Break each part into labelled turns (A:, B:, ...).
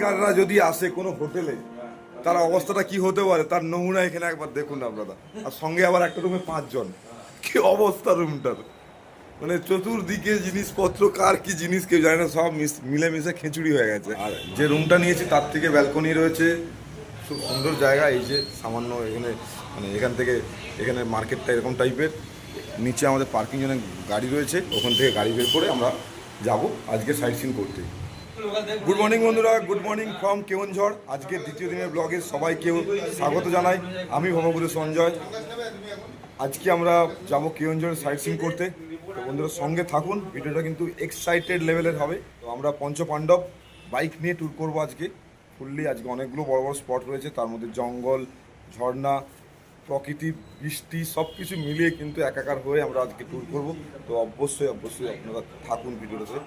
A: বেকাররা যদি আসে কোনো হোটেলে, তার অবস্থাটা কি হতে পারে তার নমুনা এখানে একবার দেখুন আপনারা। আর সঙ্গে আবার একটা রুমে 5 জন, কি অবস্থা রুমটার! মানে চতুর্দিকে জিনিসপত্র, কার কি জিনিস কেউ জানে না, সব মিলেমিশে খিচুড়ি হয়ে গেছে। আর যে রুমটা নিয়েছি তার থেকে ব্যালকনি রয়েছে, খুব সুন্দর জায়গা। এই যে সামান্য এখানে, মানে এখান থেকে এখানে মার্কেটটা এরকম টাইপের, নিচে আমাদের পার্কিং জন্য গাড়ি রয়েছে, ওখান থেকে গাড়ি বের করে আমরা যাব আজকে সাইট সিন করতে। গুড মর্নিং বন্ধুরা, গুড মর্নিং ফ্রম কেওনঝড়। আজকে দ্বিতীয় দিনের ব্লগে সবাইকে স্বাগত জানাই। আমি ভবগুরু সঞ্জয়। আজকে আমরা যাব কেওনঝড় সাইট সিন করতে। তো বন্ধুরা সঙ্গে থাকুন, ভিডিওটা কিন্তু এক্সাইটেড লেভেলের হবে। তো আমরা পঞ্চপাণ্ডব বাইক নিয়ে ট্যুর করবো আজকে ফুললি। আজকে অনেকগুলো বড় বড় স্পট রয়েছে, তার মধ্যে জঙ্গল, ঝর্ণা, প্রকৃতি, বৃষ্টি সব কিছু মিলিয়ে কিন্তু একাকার হয়ে আমরা আজকে ট্যুর করব। তো অবশ্যই আপনারা থাকুন ভিডিওটাতে।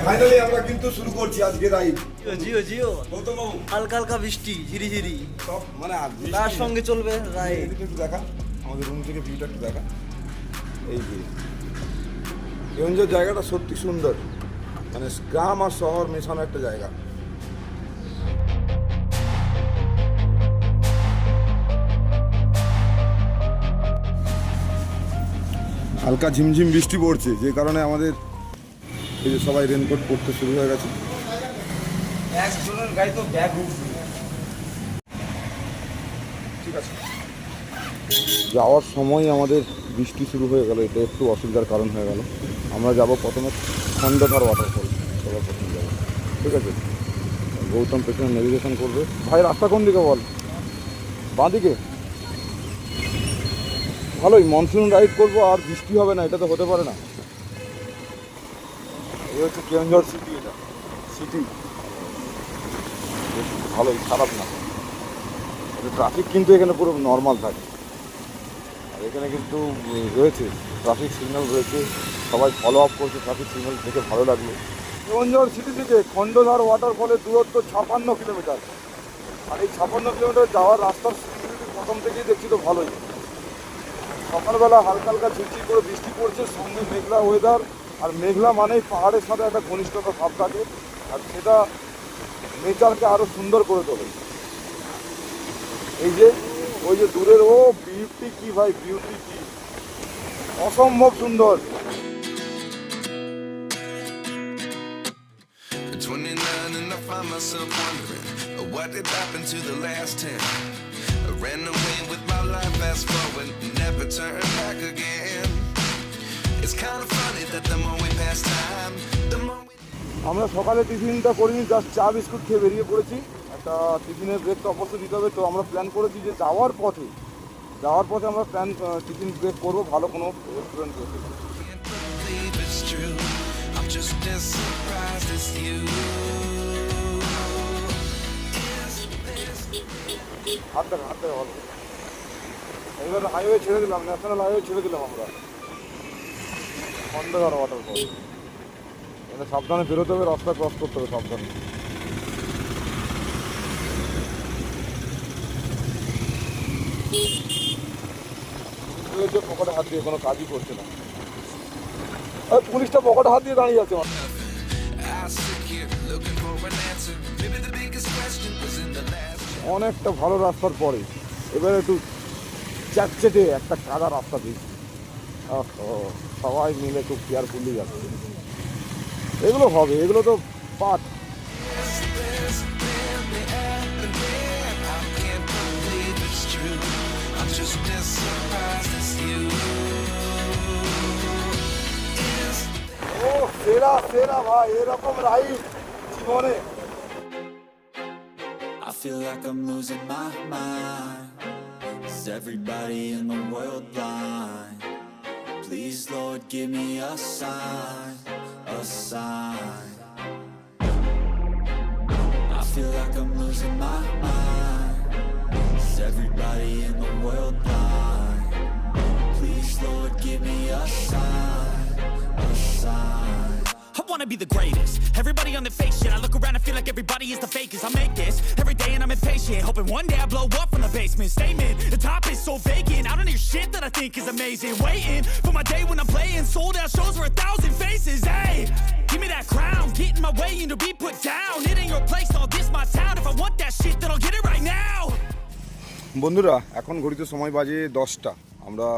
A: ফাইনালি আমরা কিন্তু শুরু করছি আজকে রাইড।
B: জিও জিও
A: গৌতম বাবু,
B: হালকা হালকা বৃষ্টি ঝিরিঝিরি,
A: সব মানে
B: তার সঙ্গে চলবে রাইড।
A: একটু দেখা আমাদের রুম থেকে ভিউটা একটু দেখা। এই যে কেওনঝড় জায়গাটা সত্যি সুন্দর, মানে গ্রাম আর শহর মেশানো একটা জায়গা। হালকা ঝিমঝিম বৃষ্টি পড়ছে, যে কারণে আমাদের এই যে সবাই রেনকোট পরতে শুরু হয়ে গেছে।
B: একজনের গাড়ি তো ব্যাগ উঠবে।
A: ঠিক আছে, যাওয়ার সময় আমাদের বৃষ্টি শুরু হয়ে গেল, এটা একটু অসুবিধার কারণ হয়ে গেল। আমরা যাব প্রথমে খণ্ডধার ওয়াটারফল, সবার প্রথমে যাবো। ঠিক আছে, গৌতম পেছনে নেভিগেশন করবে। ভাই রাস্তা কোন দিকে বল? বাঁ দিকে। ভালোই, মনসুন রাইড করবো আর বৃষ্টি হবে না, এটা তো হতে পারে না। এই হচ্ছে কেওনঝড় সিটি, এটা সিটি ভালোই, খারাপ না। ট্রাফিক কিন্তু এখানে পুরো নর্মাল থাকে, আর এখানে কিন্তু রয়েছে ট্রাফিক সিগন্যাল রয়েছে, সবাই ফলো আপ করছে ট্রাফিক সিগন্যাল, দেখে ভালো লাগলো। কেওনঝড় সিটি থেকে খণ্ডধার ওয়াটারফলের দূরত্ব 56 কিলোমিটার। আর এই 56 কিলোমিটার যাওয়ার রাস্তার সিকিউরিটি প্রথম থেকেই দেখছি তো ভালোই। সকালবেলা হালকা হালকা ঝিরঝির করে বৃষ্টি পড়ছে, সঙ্গে মেঘলা ওয়েদার। আর মেঘলা মানেই পাহাড়ের সাথে একটা ঘনিষ্ঠতা ভাব থাকে, আর সেটা নেচারকে আরও সুন্দর করে তোলে। এই যে ওই যে দূরের ও বিউটি, কি ভাই বিউটি, কি অসম্ভব সুন্দর।
C: 29 and I find myself wondering what did happen to the last 10. I ran away with my life, fast forward, never turn back again. It's kind of funny that the more we pass time, the more we...
A: আমরা সকালে টিফিনটা করিনি, just চা biscuit খেয়ে বেরিয়ে পড়েছি। একটা টিফিনের ব্রেক তো অবশ্যই দিতে হবে। তো আমরা প্ল্যান করেছি যে যাওয়ার পথে আমরা টিফিন ব্রেক করবো ভালো কোনো রেস্টুরেন্ট থেকে।
C: Can't believe it's true. I'm just as surprised as you.
A: হাত দেখা ভালো। এবার হাইওয়ে ছেড়ে দিলাম, ন্যাশনাল হাইওয়ে ছেড়ে দিলাম আমরা, খণ্ডধার ওয়াটারফল। এটা সাবধানে বেরোতে হবে, রাস্তা ক্রস করতে হবে সাবধানে। পকেটে হাত দিয়ে কোনো কাজই করছে না, পুলিশটা পকেটে হাত দিয়ে দাঁড়িয়ে আছে।
C: I sit here looking for an answer. Maybe the biggest question was in the last.
A: অনেকটা ভালো রাস্তার পরে এবার একটু চ্যাটচেটে একটা কাদা রাস্তা দিয়েছি। সবাই মিলে খুব কেয়ারফুলি যাচ্ছে। এগুলো হবে, এগুলো তো part.
C: There's been the app and then I can't believe it's true. I'm just as surprised as you.
A: ও সেরা সেরা ভাই, এরকম রাইড জীবনে।
D: I feel like I'm losing my mind. Is everybody in the world blind? Please, Lord, give me a sign, a sign. I feel like I'm losing my mind. Is everybody in the world blind? Please, Lord, give me a sign, a sign.
E: I wanna be the greatest. Everybody on the fake shit. I look around and feel like everybody is the fakest. I make this every day and I'm impatient, hoping one day I blow up from the basement. Statement, the top is so vacant. I don't hear shit that I think is amazing. Waiting for my day when I'm playing sold out shows for 1,000 faces. Hey, give me that crown, get in my way and to be put down. It ain't your place, all this my town. If I want that shit, then I'll get it right now.
A: বন্ধুরা এখন ঘড়িতে সময় বাজে 10টা। আমরা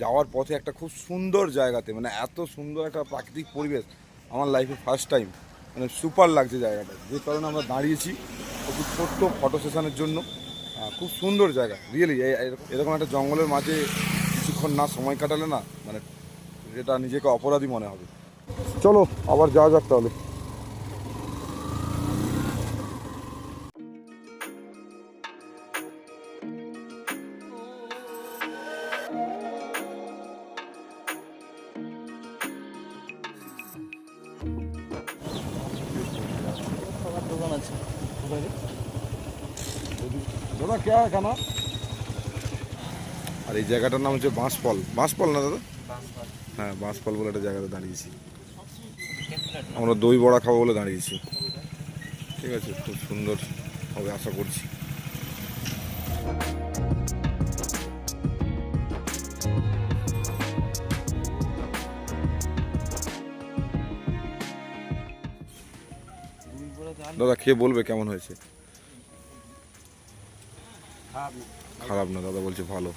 A: যাওয়ার পথে একটা খুব সুন্দর জায়গাতে, মানে এত সুন্দর একটা প্রাকৃতিক পরিবেশ আমার লাইফে ফার্স্ট টাইম, মানে সুপার লাগছে জায়গাটা। যে কারণে আমরা দাঁড়িয়েছি খুব ছোট্ট ফটো সেশনের জন্য। খুব সুন্দর জায়গা রিয়েলি। এরকম একটা জঙ্গলের মাঝে কিছুক্ষণ না সময় কাটালে না, মানে এটা নিজেকে অপরাধী মনে হবে। চলো আবার যাওয়া যাক তাহলে।
B: দোকান আছে
A: দাদা কে খানা? আর এই জায়গাটার নাম হচ্ছে বাঁশফল। বাঁশফল না দাদা? হ্যাঁ, বাঁশফল বলে একটা জায়গাতে দাঁড়িয়েছি। আমরা দই বড়া খাবো বলে দাঁড়িয়েছি। ঠিক আছে, খুব সুন্দর হবে আশা করছি। দাদা খেয়ে বলবে কেমন হয়েছে? খারাপ না, দাদা বলছে ভালো।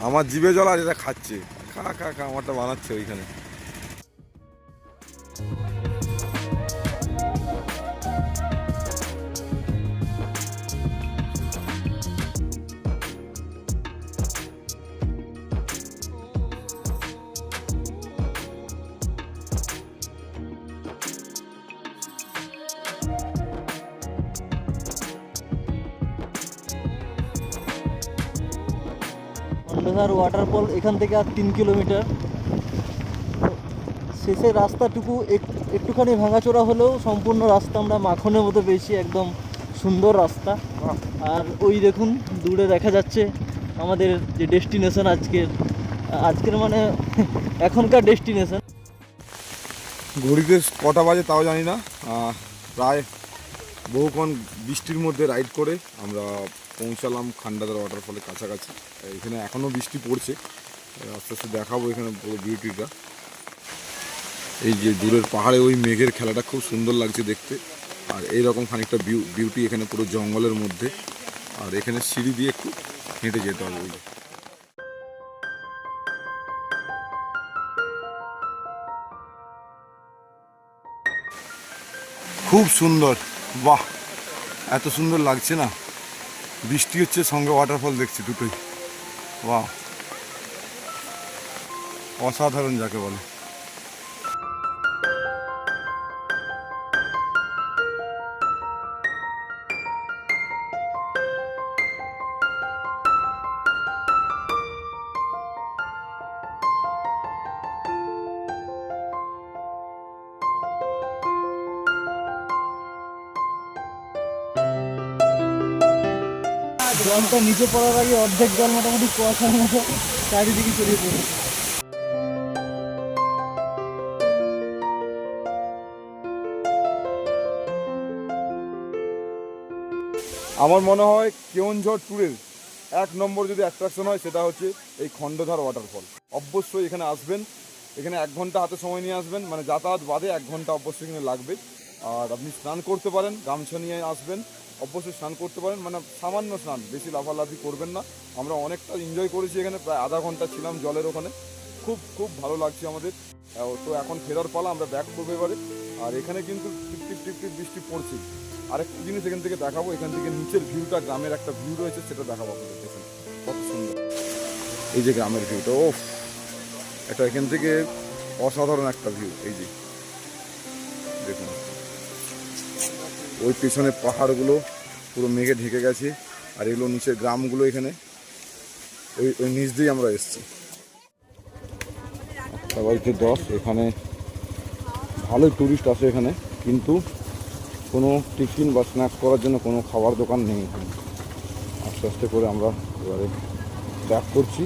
A: আমার জিভে জল আর এটা খাচ্ছে। খা খা খা, আমারটা বানাচ্ছে ওইখানে।
B: খন্ডধার ওয়াটারফল এখান থেকে আর 3 কিলোমিটার। শেষের রাস্তাটুকু একটুখানি ভাঙাচোরা হলেও সম্পূর্ণ রাস্তা আমরা মাখনের মতো পেয়েছি, একদম সুন্দর রাস্তা। আর ওই দেখুন দূরে দেখা যাচ্ছে আমাদের যে ডেস্টিনেশন আজকের মানে এখনকার ডেস্টিনেশন।
A: ঘড়িতে কটা বাজে তাও জানি না। প্রায় বহুক্ষণ বৃষ্টির মধ্যে রাইড করে আমরা পৌঁছালাম খান্ডাদার ওয়াটারফলের কাছাকাছি। এখানে এখনও বৃষ্টি পড়ছে, আস্তে আস্তে দেখাবো এখানে পুরো বিউটিটা। এই যে দূরের পাহাড়ে ওই মেঘের খেলাটা খুব সুন্দর লাগছে দেখতে। আর এইরকম খানিকটা বিউটি এখানে পুরো জঙ্গলের মধ্যে। আর এখানে সিঁড়ি দিয়ে একটু হেঁটে যেতে হবে। খুব সুন্দর, বাহ এত সুন্দর লাগছে না। বৃষ্টি হচ্ছে, সঙ্গে ওয়াটারফল দেখছি, দুটোই বাহ, অসাধারণ যাকে বলে।
B: জলটা নিচে পড়ার আগে অর্ধেক জল মোটামুটি কুয়াশার মতো চারিদিকে ছড়িয়ে পড়েছে।
A: আমার মনে হয় কেওনঝড় ট্যুরের 1 নম্বর যদি অ্যাট্রাকশন হয় সেটা হচ্ছে এই খন্ডধার ওয়াটারফল। অবশ্যই এখানে আসবেন। এখানে 1 ঘন্টা হাতে সময় নিয়ে আসবেন, মানে যাতায়াত বাদে 1 ঘন্টা অবশ্যই এখানে লাগবে। আর আপনি স্নান করতে পারেন, গামছা নিয়ে আসবেন, অবশ্যই স্নান করতে পারেন, মানে সামান্য স্নান, বেশি লাফালাফি করবেন না। আমরা অনেকটা এনজয় করেছি এখানে, প্রায় আধা ঘন্টা ছিলাম জলের ওখানে। খুব খুব ভালো লাগছে আমাদের। তো এখন ফেরার পালা, আমরা ব্যাক করবো এবারে। আর এখানে কিন্তু টিপ টিপ বৃষ্টি পড়ছে। আরেকটা জিনিস এখান থেকে দেখাবো, এখান থেকে নিচের ভিউটা, গ্রামের একটা ভিউ রয়েছে, সেটা দেখাবো আপনাদের। দেখুন কত সুন্দর এই যে গ্রামের ভিউটা, ও এটা এখান থেকে অসাধারণ একটা ভিউ। এই যে দেখুন ওই পেছনে পাহাড়গুলো পুরো মেঘে ঢেকে গেছে, আর এগুলো নিচের গ্রামগুলো এখানে ওই নিচ দিয়ে আমরা এসেছি। সবাইকে 10 এখানে ভালোই টুরিস্ট আসে এখানে, কিন্তু কোনো টিফিন বা স্ন্যাক্স করার জন্য কোনো খাবার দোকান নেই এখানে। আস্তে আস্তে করে আমরা এবারে ব্যাক করছি।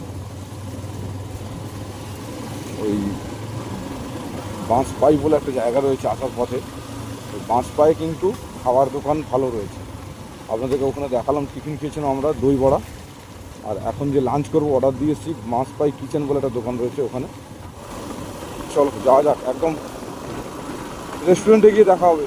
A: ওই বাঁশপাই বলে একটা জায়গা রয়েছে আসার পথে, ওই বাঁশপায়ে কিন্তু খাবার দোকান ভালো রয়েছে। আপনাদেরকে ওখানে দেখালাম, টিফিন খেয়েছিলাম আমরা দই বড়া। আর এখন যে লাঞ্চ করবো অর্ডার দিয়ে এসেছি, বাঁশপাই কিচেন বলে একটা দোকান রয়েছে ওখানে। চলো যাওয়া যাক, একদম রেস্টুরেন্টে গিয়ে দেখা হবে।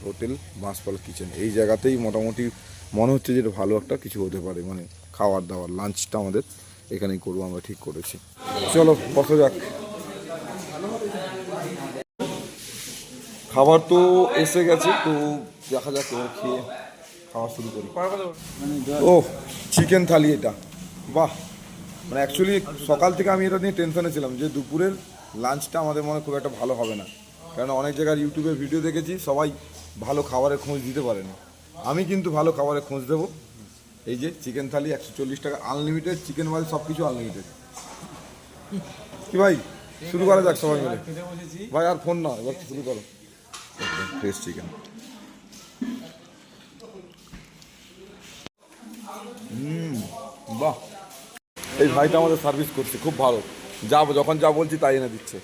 A: হোটেল বাঁশপাল কিচেন, এই জায়গাতেই মোটামুটি মনে হচ্ছে যে ভালো একটা কিছু হতে পারে, মানে খাবার দাবার লাঞ্চটা আমাদের এখানেই করবো আমরা ঠিক করেছি। চলো বসা যাক। খাবার তো এসে গেছে, তো দেখা যাক এবার খেয়ে খাওয়া শুরু করি। ও চিকেন থালি এটা, বাহ! মানে অ্যাকচুয়ালি সকাল থেকে আমি এটা নিয়ে টেনশনে ছিলাম যে দুপুরের লাঞ্চটা আমাদের মনে খুব একটা ভালো হবে না, কারণ অনেক জায়গার ইউটিউবে ভিডিও দেখেছি সবাই ভালো খাবারের খোঁজ দিতে পারেনি। আমি কিন্তু ভালো খাবারের খোঁজ দেবো। এই যে চিকেন থালি 140 টাকা, আনলিমিটেড চিকেন মাল, সব কিছু আনলিমিটেড। কি ভাই, শুরু করা যাক সবাই মিলে। ভাই আর ফোন না, এবার শুরু করো। ফ্রেশ চিকেন, বাহ! এই ভাইটা আমাদের সার্ভিস করছে খুব ভালো, যখন যা বলছি তাই এনে দিচ্ছে।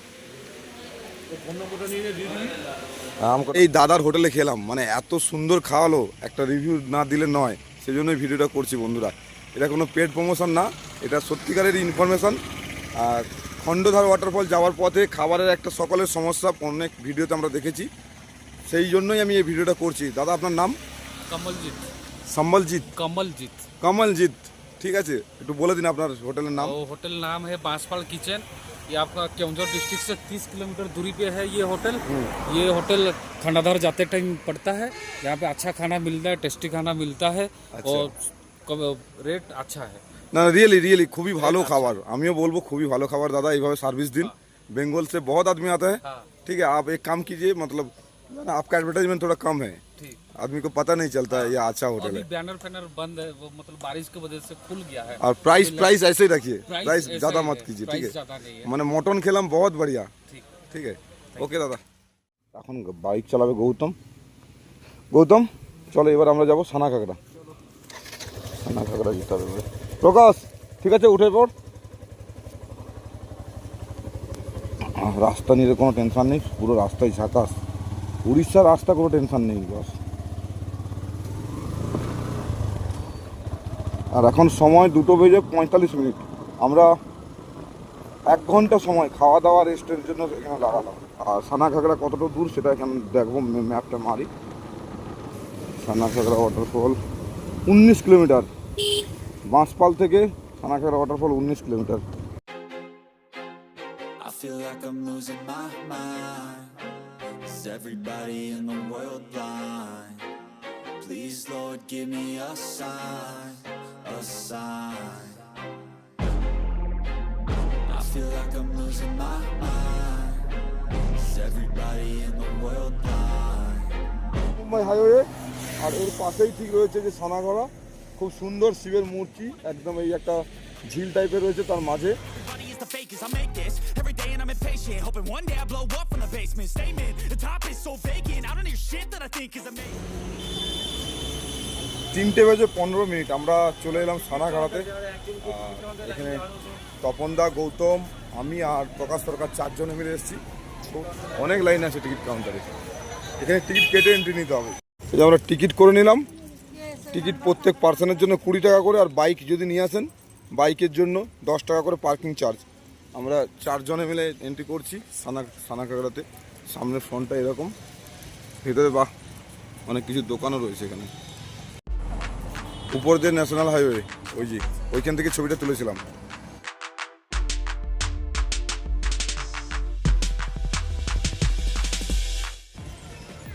A: এই দাদার হোটেলে খেলাম, মানে এত সুন্দর খাওয়ালো, একটা রিভিউ না দিলে নয়, সেজন্যই ভিডিওটা করছি বন্ধুরা। এটা কোনো পেড প্রমোশন না, এটা সত্যিকারের ইনফরমেশন। আর খণ্ডধার ওয়াটারফল যাওয়ার পথে খাবারের একটা সকলের সমস্যা অনেক ভিডিওতে আমরা দেখেছি, সেই জন্যই আমি এই ভিডিওটা করছি। দাদা আপনার নাম?
F: कमलजीत।
A: সম্বলজিৎ।
F: कमलजीत।
A: কমলজিৎ, ঠিক আছে, একটু বলে দিন আপনার হোটেলের নাম।
F: वो होटल नाम है बांसपाल किचन। ये आपका केवंझर डिस्ट्रिक्ट से 30 किलोमीटर दूरी पे है ये होटल। ये होटल खंडाधार जाते टाइम पड़ता है। यहाँ पे अच्छा खाना मिलता है, टेस्टी खाना मिलता है और रेट अच्छा है।
A: না রিয়েলি খুবই ভালো খাবার, আমিও বলবো খুবই ভালো খাবার। দাদা এইভাবে সার্ভিস দিন, बेंगल से बहुत आदमी आता है। ठीक है, आप एक काम कीजिए, मतलब आपका एडवर्टाइजमेंट थोड़ा कम है, आदमी को पता नहीं चलता है ये अच्छा होटल है।
F: बैनर फैनर बंद है, वो मतलब बारिश की वजह से खुल गया है।
A: और प्राइस ऐसे ही रखिए, प्राइस
F: ऐसा
A: ज़्यादा
F: ही
A: मत
F: है,
A: कीजिए,
F: प्राइस
A: ठीक है।
F: ज़्यादा नहीं है।
A: মানে মটন খেলাম বহুত बढ़िया,
F: ठीक।
A: ঠিক আছে, ওকে দাদা। এখন বাইক চালাবে গৌতম, চলো এবার আমরা যাব সানাঘাগরা যেতে হবে। প্রকাশ, ঠিক আছে, উঠে পড়। রাস্তা নিয়ে কোনো টেনশন নেই, পুরো রাস্তায় ঝাঁকাস, উড়িষ্যার রাস্তা কোনো টেনশন নেই বস। আর এখন সময় 2:45। আমরা 1 ঘন্টা সময় খাওয়া দাওয়া রেস্টের জন্য এখানে লাগালাম। আর সানাঘাগরা কতটা দূর সেটা এখানে দেখবো, ম্যাপটা মারি। সানাঘাগরা ওয়াটারফল 19 কিলোমিটার, বাঁশপাল থেকে Sanaghagra waterfall 19 kilometre.
D: I feel like I'm losing my mind. Is everybody in the world blind? Please, Lord, give me a sign, a sign. I feel like I'm losing my mind. Is everybody in the world blind?
A: Mumbai highway, আর এর পাশেই ঠিক রয়েছে যে সানাঘাগরা, খুব সুন্দর শিবের মূর্তি, একদম এই একটা ঝিল টাইপের রয়েছে তার মাঝে।
E: Everybody is the fakest. I make this every day and I'm impatient, hoping one day I blow up from the basement. Statement, the top is so vacant. I don't hear shit that I think is amazing.
A: 3:15 আমরা চলে এলাম সানাঘাগরাতে। এখানে তপনদা, গৌতম, আমি আর প্রকাশ সরকার 4 জনে মিলে এসেছি। তো অনেক লাইন আছে টিকিট কাউন্টারে, এখানে টিকিট কেটে এন্ট্রি নিতে হবে। এই যে আমরা টিকিট করে নিলাম, টিকিট প্রত্যেক পার্সনের জন্য 20 টাকা করে, আর বাইক যদি নিয়ে আসেন বাইকের জন্য 10 টাকা করে পার্কিং চার্জ। আমরা 4 জনে মিলে এন্ট্রি করছি সানাঘাগরাতে। সামনের ফ্রন্টটা এরকম, ভেতরে বাহ অনেক কিছু দোকানও রয়েছে এখানে। উপর দিয়ে ন্যাশনাল হাইওয়ে, ওই যে ওইখান থেকে ছবিটা তুলেছিলাম।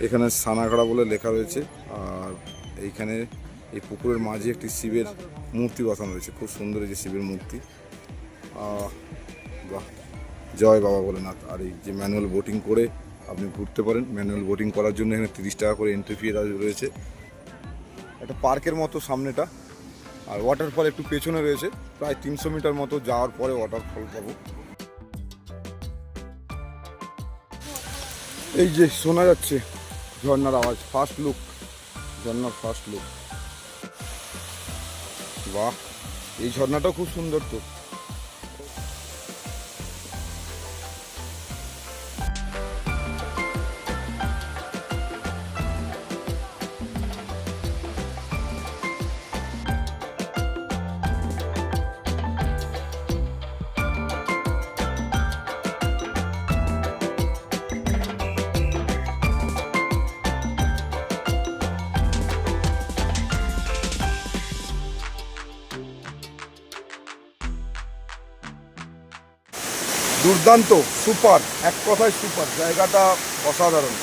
A: এখানে সানাঘাগরা বলে লেখা রয়েছে, আর এইখানে এই পুকুরের মাঝে একটি শিবের মূর্তি বসানো রয়েছে, খুব সুন্দর এই যে শিবের মূর্তি। বাহ, জয় বাবা ভোলেনাথ। আর এই যে ম্যানুয়াল বোটিং করে আপনি ঘুরতে পারেন। ম্যানুয়াল বোটিং করার জন্য এখানে 30 টাকা করে এন্ট্রি ফি রয়েছে। একটা পার্কের মতো সামনেটা, আর ওয়াটারফল একটু পেছনে রয়েছে, প্রায় 300 মিটার মতো যাওয়ার পরে ওয়াটারফল পাবো। এই যে শোনা যাচ্ছে ঝর্ণার আওয়াজ, ফার্স্ট লুক, ঝর্ণার ফার্স্ট লুক। বাহ, এই ঝর্ণাটাও খুব সুন্দর তো। দুর্দান্ত, সুপার, এক কথায় সুপার। জায়গাটা অসাধারণ,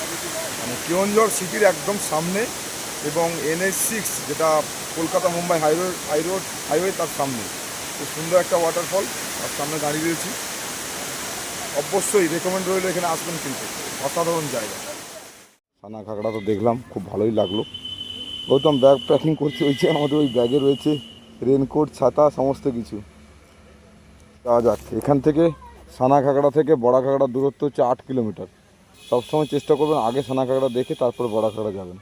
A: মানে কেওনঝড় সিটির একদম সামনে এবং NH6 যেটা কলকাতা মুম্বাই হাইওয়ে তার সামনে। খুব সুন্দর একটা ওয়াটারফল, তার সামনে দাঁড়িয়ে রয়েছি। অবশ্যই রেকমেন্ড রইল, এখানে আসবেন কিন্তু, অসাধারণ জায়গা। সানা ঘাগড়া তো দেখলাম, খুব ভালোই লাগলো। গৌতম ব্যাগ প্যাকিং করছে, ওই যে আমাদের ওই ব্যাগে রয়েছে রেনকোট, ছাতা, সমস্ত কিছু। যাওয়া যাক। এখান থেকে সানা ঘাগড়া থেকে বড়া ঘাগড়ার দূরত্ব হচ্ছে 8 কিলোমিটার। সবসময় চেষ্টা করবেন আগে সানা ঘাগড়া দেখে তারপরে বড়া ঘাগড়া যাবেন।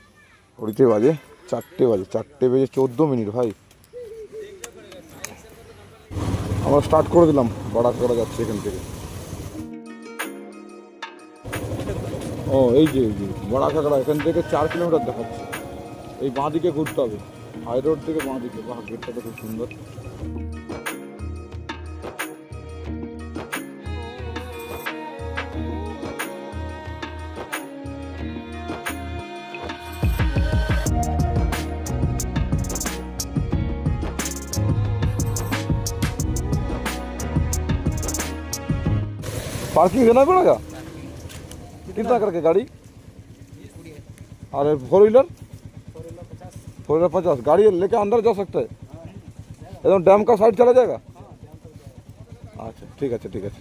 A: ওইতে বাজে 4টে বেজে 14 মিনিট ভাই। আমরা স্টার্ট করে দিলাম, বড়া ঘাগড়া যাচ্ছে এখান থেকে। ও এই যে বড়া ঘাগড়া এখান থেকে 4 কিলোমিটার দেখাচ্ছে। এই বাঁ দিকে ঘুরতে হবে, হাই রোড থেকে বাঁ দিকে। বাহ, গেটটা তো খুব সুন্দর। पार्किंग देना पड़ेगा? कितना करके गाड़ी? अरे 4 व्हीलर 50। गाड़ी लेके अंदर जा सकते हैं? एकदम डैम का साइड चला जाएगा? अच्छा ठीक है, ठीक है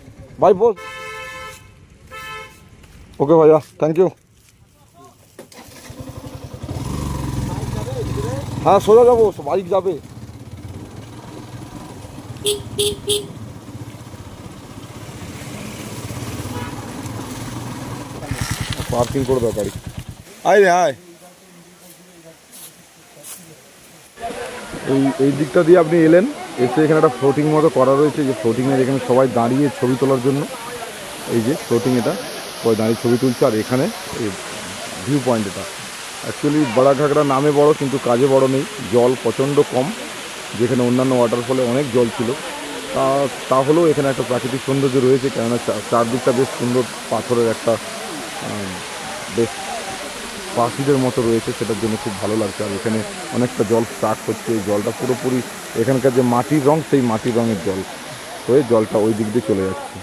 A: भाई, बोल। ओके भैया, थैंक यू। हाँ सोजा जाबो, बाइक जाबे। পার্কিং করে দাও গাড়ি। আয় রে আয়। এই দিকটা দিয়ে আপনি এলেন, এসে এখানে একটা ফ্লোটিং মতো করা রয়েছে, যে ফ্লোটিংয়ের এখানে সবাই দাঁড়িয়ে ছবি তোলার জন্য। এই যে ফ্লোটিং, এটা সবাই দাঁড়িয়ে ছবি তুলছে। আর এখানে এই ভিউ পয়েন্ট, এটা অ্যাকচুয়ালি বড়া ঘাগড়া নামে বড় কিন্তু কাজে বড় নেই। জল প্রচণ্ড কম, যেখানে অন্যান্য ওয়াটারফলে অনেক জল ছিল। তা হলেও এখানে একটা প্রাকৃতিক সৌন্দর্য রয়েছে, কেননা চারদিকটা বেশ সুন্দর পাথরের একটা বেশ পাখিদের মতো রয়েছে, সেটার জন্য খুব ভালো লাগছে। আর এখানে অনেকটা জল স্টার্ট হচ্ছে, এই জলটা পুরোপুরি এখানকার যে মাটির রং, সেই মাটির রঙের জল হয়ে জলটা ওই দিক দিয়ে চলে যাচ্ছে।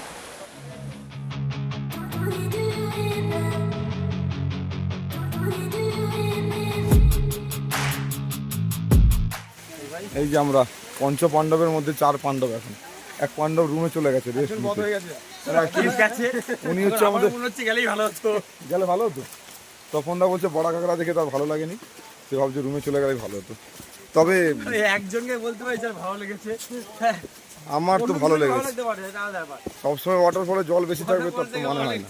A: এই যে আমরা পঞ্চপাণ্ডবের মধ্যে 4 পাণ্ডব, এখন 1 পাণ্ডব রুমে চলে গেছে, রেস্ট নিতে। উনি হচ্ছে আমাদের, গেলে ভালো হতো। তপনদা বলছে বড়া ঘাগড়া দেখে তার ভালো লাগেনি, সে ভাবছে রুমে চলে গেলে ভালো হতো। তবে
B: একজনকে বলতে পারি যার ভালো লেগেছে,
A: আমার তো ভালো লেগেছে। সবসময় ওয়াটারফলে জল বেশি থাকবে তার তো মনে হয় না।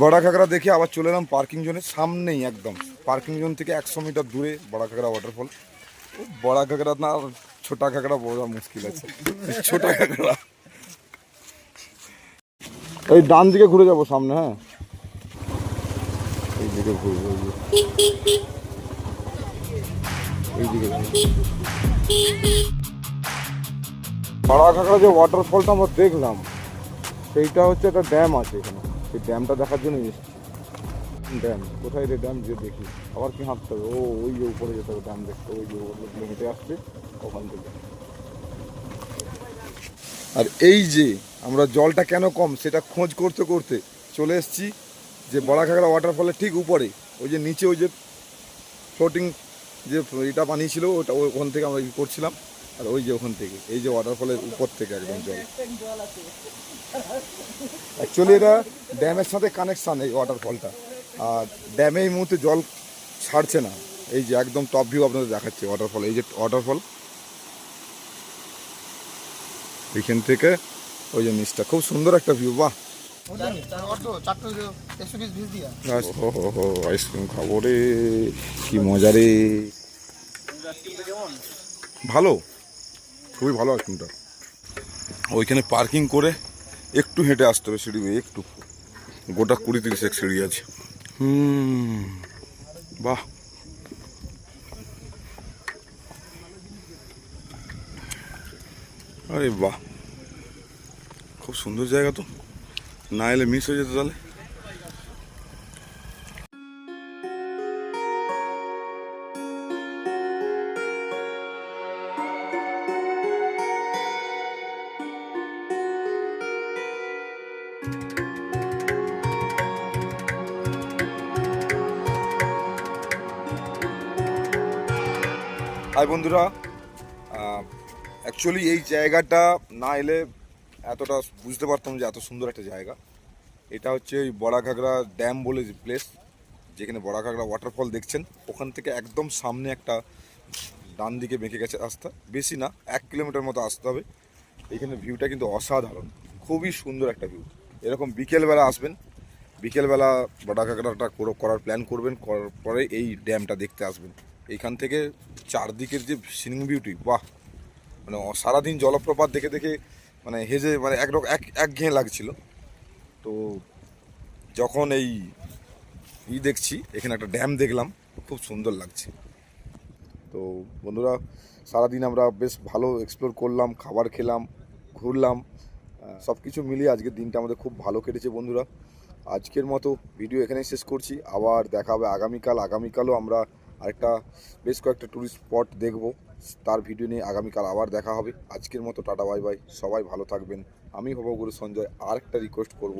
A: বড়া ঘাগড়া দেখে আবার চলে এলাম পার্কিং জোনের সামনেই, একদম পার্কিং জোন থেকে 100 মিটার দূরে বড়া ঘাগড়া ওয়াটারফল। বড়া ঘাগড়া না, ছোটা ঘাগড়া বোঝা মুশকিল আছে। ছোটা ঘাগড়া এই ডান দিকে ঘুরে যাবো সামনে। হ্যাঁ, এই দিকে ঘুরবো, এই দিকে। বড়া ঘাগড়া যে ওয়াটারফলটা আমরা দেখলাম, সেইটা হচ্ছে একটা ড্যাম আছে এখানে, সেই ড্যামটা দেখার জন্য এসেছি। ড্যাম কোথায় রে? ড্যাম যে দেখি, আবার কি হাঁটতে হবে? ওই যে উপরে যেতে হবে ড্যাম দেখতে, ওই যে ওপরে হেঁটে আসছে ওখান থেকে। আর এই যে আমরা জলটা কেন কম সেটা খোঁজ করতে করতে চলে এসেছি যে বড়া ঘাগড়া ওয়াটারফলের ঠিক উপরে, ওই যে নিচে ওই যে ফ্লোটিং যে এটা বানিয়েছিল, ওটা ওখান থেকে আমরা করছিলাম। আর ওই যে ওখান থেকে, এই যে ওয়াটারফলের উপর থেকে একদম জল। অ্যাকচুয়ালি এটা ড্যামের সাথে কানেকশান, এই ওয়াটারফলটা। আর ড্যামে এই মুহূর্তে জল ছাড়ছে না। এই যে একদম টপ ভিউ আপনাদের দেখাচ্ছে ওয়াটারফল। এই যে ওয়াটারফল, এইখান থেকে ওই যে নিচটা, খুব সুন্দর একটা ভিউ। বাহ, আইসক্রিম খাবো রে, কি মজা রে। ভালো, খুবই ভালো আইসক্রিমটা। ওইখানে পার্কিং করে একটু হেঁটে আসতে হবে সিঁড়ি বেয়ে, একটু, গোটা 20-30 এক সিঁড়ি আছে। বাহ, আরে বাহ, খুব সুন্দর জায়গা তো, না এলে মিস হয়ে যেত তাহলে। হাই বন্ধুরা, অ্যাকচুয়ালি এই জায়গাটা না এলে এতটা বুঝতে পারতাম যে এত সুন্দর একটা জায়গা। এটা হচ্ছে ওই বড়াঘাগরা ড্যাম বলে যে প্লেস, যেখানে বড়াঘাগরা ওয়াটারফল দেখছেন, ওখান থেকে একদম সামনে একটা ডান দিকে বেঁকে গেছে রাস্তা, বেশি না 1 কিলোমিটার মতো আসতে হবে। এইখানে ভিউটা কিন্তু অসাধারণ, খুবই সুন্দর একটা ভিউ। এরকম বিকেলবেলা আসবেন, বিকেলবেলা বড়াঘাগরাটা করার প্ল্যান করবেন, করার পরে এই ড্যামটা দেখতে আসবেন। এইখান থেকে চারদিকের যে সিনিং বিউটি, বাহ, মানে সারাদিন জলপ্রপাত দেখে দেখে মানে হেজে মানে একঘেয়ে লাগছিল। তো যখন এই দেখছি, এখানে একটা ড্যাম দেখলাম, খুব সুন্দর লাগছে। তো বন্ধুরা, সারাদিন আমরা বেশ ভালো এক্সপ্লোর করলাম, খাবার খেলাম, ঘুরলাম, সব কিছু মিলিয়ে আজকের দিনটা আমাদের খুব ভালো কেটেছে বন্ধুরা। আজকের মতো ভিডিও এখানেই শেষ করছি, আবার দেখা হবে আগামীকালও আমরা আরেকটা বেশ কয়েকটা ট্যুরিস্ট স্পট দেখব, তার ভিডিও নিয়ে আগামীকাল আবার দেখা হবে। আজকের মতো টাটা, বাই বাই, সবাই ভালো থাকবেন। আমি হব গুরু সঞ্জয়। আরেকটা রিকোয়েস্ট করব,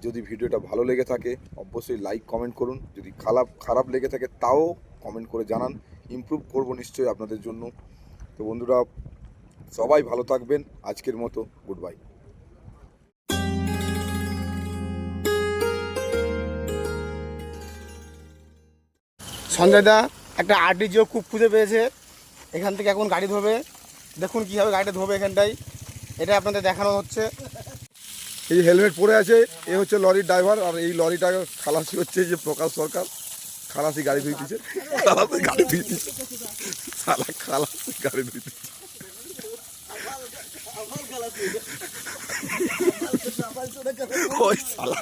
A: যদি ভিডিওটা ভালো লেগে থাকে অবশ্যই লাইক কমেন্ট করুন, যদি খারাপ লেগে থাকে তাও কমেন্ট করে জানান, ইমপ্রুভ করব নিশ্চয়ই আপনাদের জন্য। তো বন্ধুরা, সবাই ভালো থাকবেন, আজকের মতো গুড বাই।
G: সঞ্জয় দা একটা আরটিজিও খুব খুঁজে পেয়েছে, এখান থেকে এখন গাড়ি ধোবে। দেখুন কীভাবে গাড়িটা ধোবে এখানটায়, এটা আপনাদের দেখানো হচ্ছে।
A: এই হেলমেট পরে আছে, এ হচ্ছে লরির ড্রাইভার, আর এই লরিটা খালাসি হচ্ছে যে প্রকাশ সরকার, খালাসি গাড়ি ধুইতেছে, খালাসি গাড়ি ধুইতেছে, খালাসি গাড়ি ধুইতেছে। ওই শালা